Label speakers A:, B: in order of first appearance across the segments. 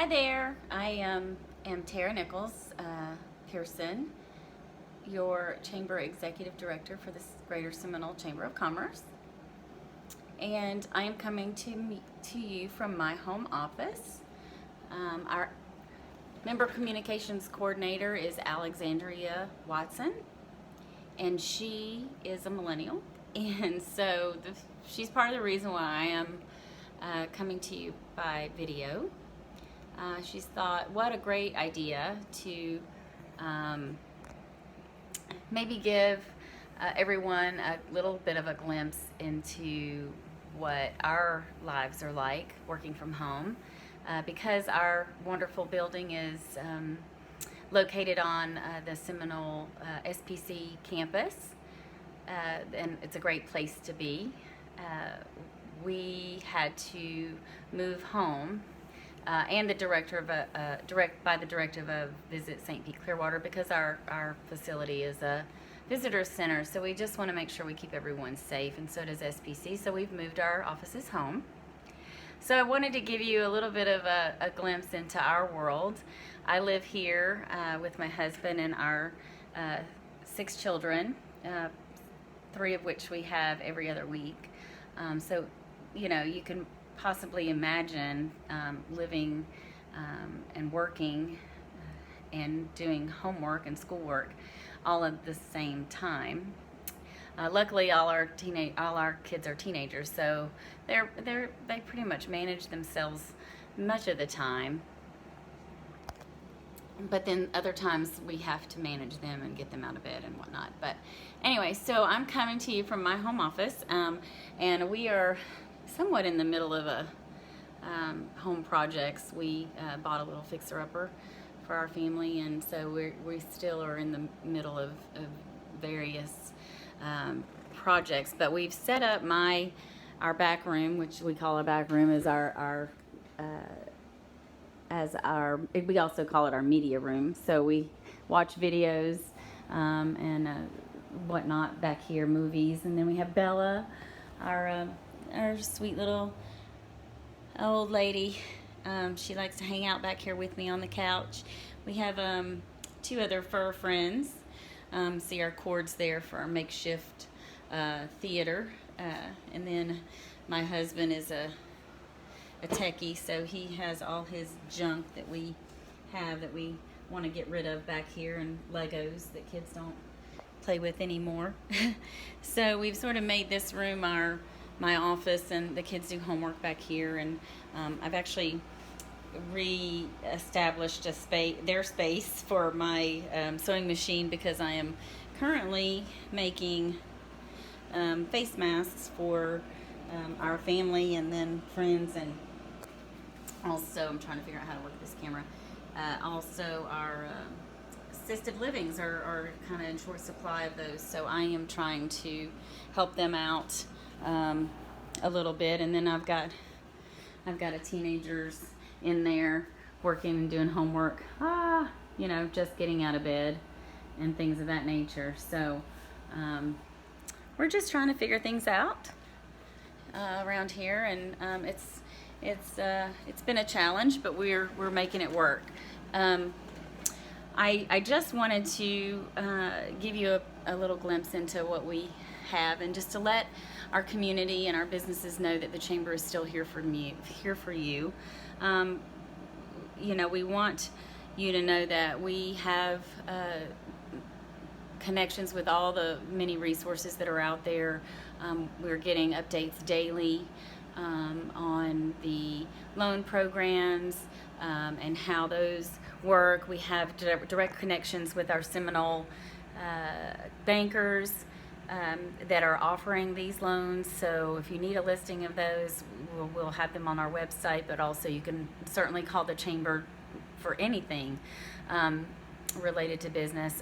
A: Hi there, I am Tara Nichols Pearson, your Chamber Executive Director for the Greater Seminole Chamber of Commerce. And I am coming to you from my home office. Our Member Communications Coordinator is Alexandria Watson, and she is a millennial. And so she's part of the reason why I am coming to you by video. She's thought, what a great idea to maybe give everyone a little bit of a glimpse into what our lives are like working from home, because our wonderful building is located on the Seminole SPC campus, and it's a great place to be. We had to move home and the directive of Visit St. Pete Clearwater, because our facility is a visitor center, so we just want to make sure we keep everyone safe, and so does SPC, so we've moved our offices home. So I wanted to give you a little bit of a glimpse into our world. I live here with my husband and our 6 children, 3 of which we have every other week. So, you know, you can possibly imagine living and working and doing homework and schoolwork all at the same time. Luckily, all our kids are teenagers, so they pretty much manage themselves much of the time. But then other times we have to manage them and get them out of bed and whatnot. But anyway, so I'm coming to you from my home office, and we are somewhat in the middle of a home projects. We bought a little fixer-upper for our family, and so we still are in the middle of various projects. But we've set up our back room, which we call a back room, as we also call it our media room. So we watch videos and whatnot back here, movies, and then we have Bella, our sweet little old lady. She likes to hang out back here with me on the couch. We have 2 other fur friends. See our cords there for our makeshift theater. And then my husband is a techie, so he has all his junk that we have that we want to get rid of back here, and Legos that kids don't play with anymore. So we've sort of made this room my office, and the kids do homework back here, and I've actually re-established their space for my sewing machine, because I am currently making face masks for our family and then friends, and also I'm trying to figure out how to work this camera. Also our assisted livings are kind of in short supply of those, so I am trying to help them out a little bit. And then I've got a teenagers in there working and doing homework, you know, just getting out of bed and things of that nature. So we're just trying to figure things out around here, and it's been a challenge, but we're making it work. I just wanted to give you a little glimpse into what we have, and just to let our community and our businesses know that the Chamber is still here for you. You know, we want you to know that we have connections with all the many resources that are out there. We're getting updates daily on the loan programs and how those work. We have direct connections with our Seminole bankers that are offering these loans. So if you need a listing of those, we'll have them on our website, but also you can certainly call the Chamber for anything related to business.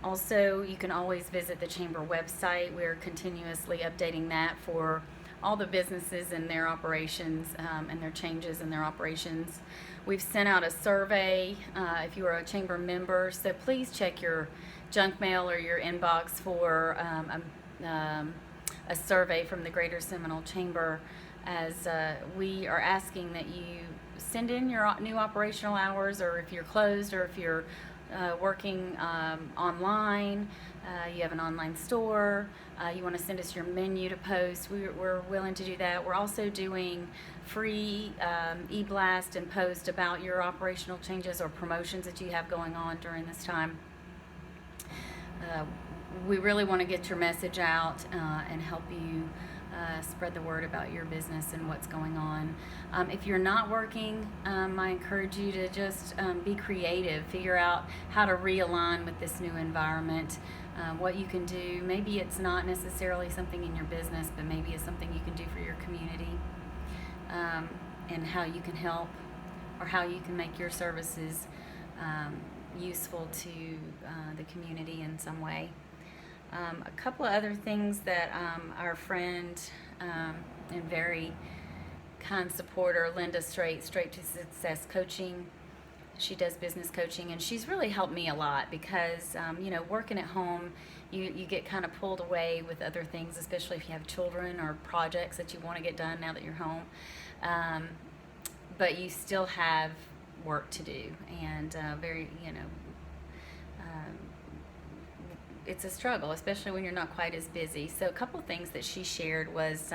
A: Also, you can always visit the Chamber website. We're continuously updating that for all the businesses and their operations and their changes in their operations. We've sent out a survey if you are a Chamber member, so please check your junk mail or your inbox for a survey from the Greater Seminole Chamber as we are asking that you send in your new operational hours, or if you're closed, or if you're working online, you have an online store, you want to send us your menu to post, we're willing to do that. We're also doing free e-blast and post about your operational changes or promotions that you have going on during this time. We really want to get your message out and help you spread the word about your business and what's going on. If you're not working, I encourage you to just be creative, figure out how to realign with this new environment, what you can do. Maybe it's not necessarily something in your business, but maybe it's something you can do for your community, and how you can help, or how you can make your services useful to the community in some way. A couple of other things that our friend and very kind supporter, Linda Straight to Success Coaching, she does business coaching, and she's really helped me a lot because, working at home, you get kind of pulled away with other things, especially if you have children or projects that you want to get done now that you're home. But you still have work to do, and it's a struggle, especially when you're not quite as busy. So a couple of things that she shared was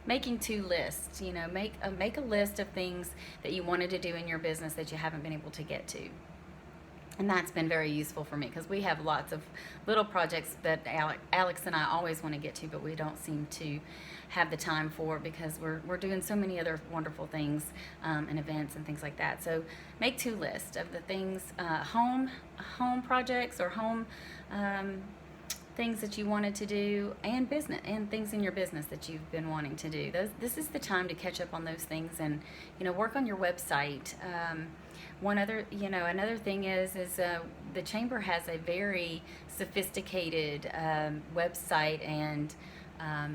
A: making 2 lists. Make a list of things that you wanted to do in your business that you haven't been able to get to. And that's been very useful for me because we have lots of little projects that Alex and I always want to get to, but we don't seem to have the time for, because we're doing so many other wonderful things and events and things like that. So make 2 lists of the things, home projects or home things that you wanted to do, and business, and things in your business that you've been wanting to do. This is the time to catch up on those things and work on your website. Another thing is the Chamber has a very sophisticated website and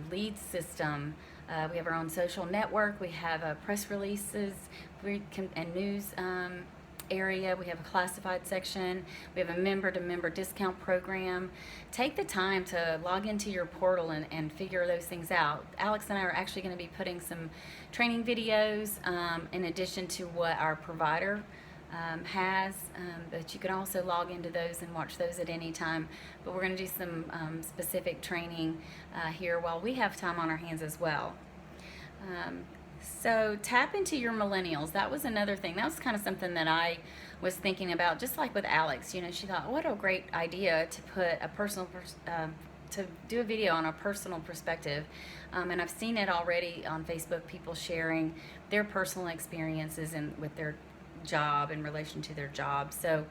A: lead system. We have our own social network. We have press releases and news area. We have a classified section. We have a member-to-member discount program. Take the time to log into your portal and figure those things out. Alex and I are actually going to be putting some training videos in addition to what our provider has, but you can also log into those and watch those at any time. But we're going to do some specific training here while we have time on our hands as well. So tap into your millennials. That was another thing. That was kind of something that I was thinking about, just like with Alex. She thought, what a great idea to put a to do a video on a personal perspective. And I've seen it already on Facebook, people sharing their personal experiences with their job in relation to their job. So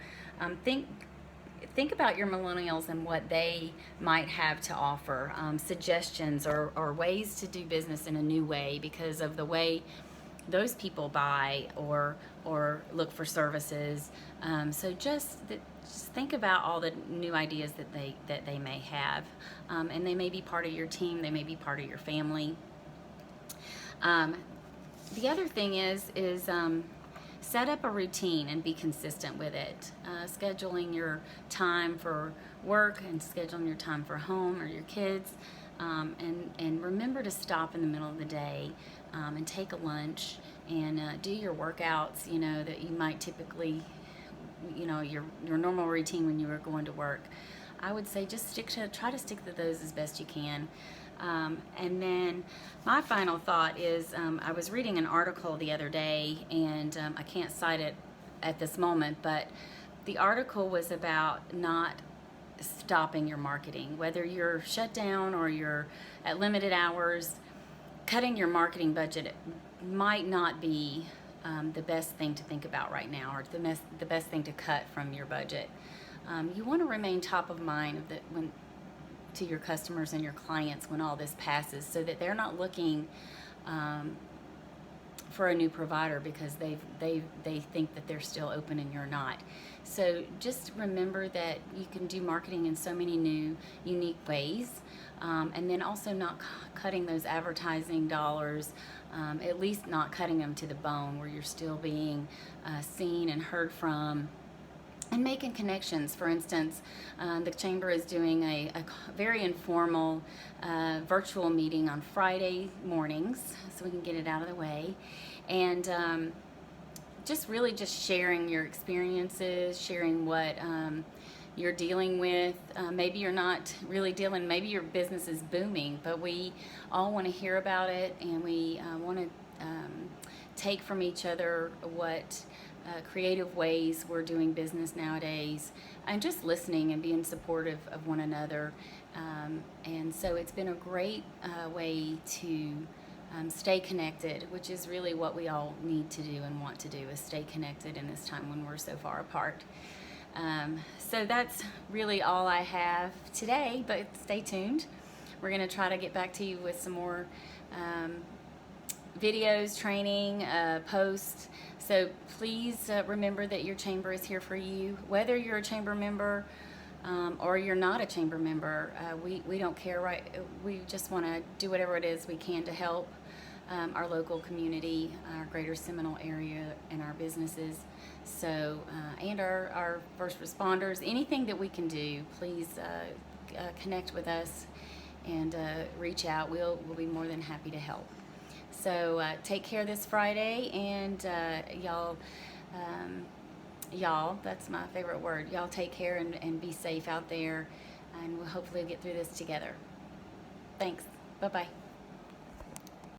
A: think about your millennials and what they might have to offer, suggestions or ways to do business in a new way because of the way those people buy or look for services. So just think about all the new ideas that they may have, and they may be part of your team, they may be part of your family. The other thing is set up a routine and be consistent with it. Scheduling your time for work and scheduling your time for home or your kids. And remember to stop in the middle of the day and take a lunch and do your workouts, that you might typically, your normal routine when you were going to work. I would say just try to stick to those as best you can. And then my final thought is I was reading an article the other day, and I can't cite it at this moment, but the article was about not stopping your marketing. Whether you're shut down or you're at limited hours, cutting your marketing budget might not be the best thing to think about right now, or the best thing to cut from your budget. You want to remain top of mind to your customers and your clients when all this passes, so that they're not looking for a new provider because they think that they're still open and you're not. So just remember that you can do marketing in so many new, unique ways, and then also not cutting those advertising dollars, at least not cutting them to the bone, where you're still being seen and heard from and making connections. For instance, the chamber is doing a very informal virtual meeting on Friday mornings, so we can get it out of the way, and just really just sharing your experiences, sharing what you're dealing with. Maybe you're not really dealing, maybe your business is booming, but we all want to hear about it, and we want to take from each other what creative ways we're doing business nowadays, and just listening and being supportive of one another. And so it's been a great way to stay connected, which is really what we all need to do and want to do, is stay connected in this time when we're so far apart. So that's really all I have today, but stay tuned. We're going to try to get back to you with some more videos, training, posts. So please remember that your chamber is here for you. Whether you're a chamber member or you're not a chamber member, we don't care, right? We just want to do whatever it is we can to help our local community, our greater Seminole area, and our businesses. So, and our first responders, anything that we can do, please connect with us and reach out. We'll be more than happy to help. So take care this Friday, and y'all, that's my favorite word. Y'all take care and be safe out there, and we'll hopefully get through this together. Thanks. Bye-bye.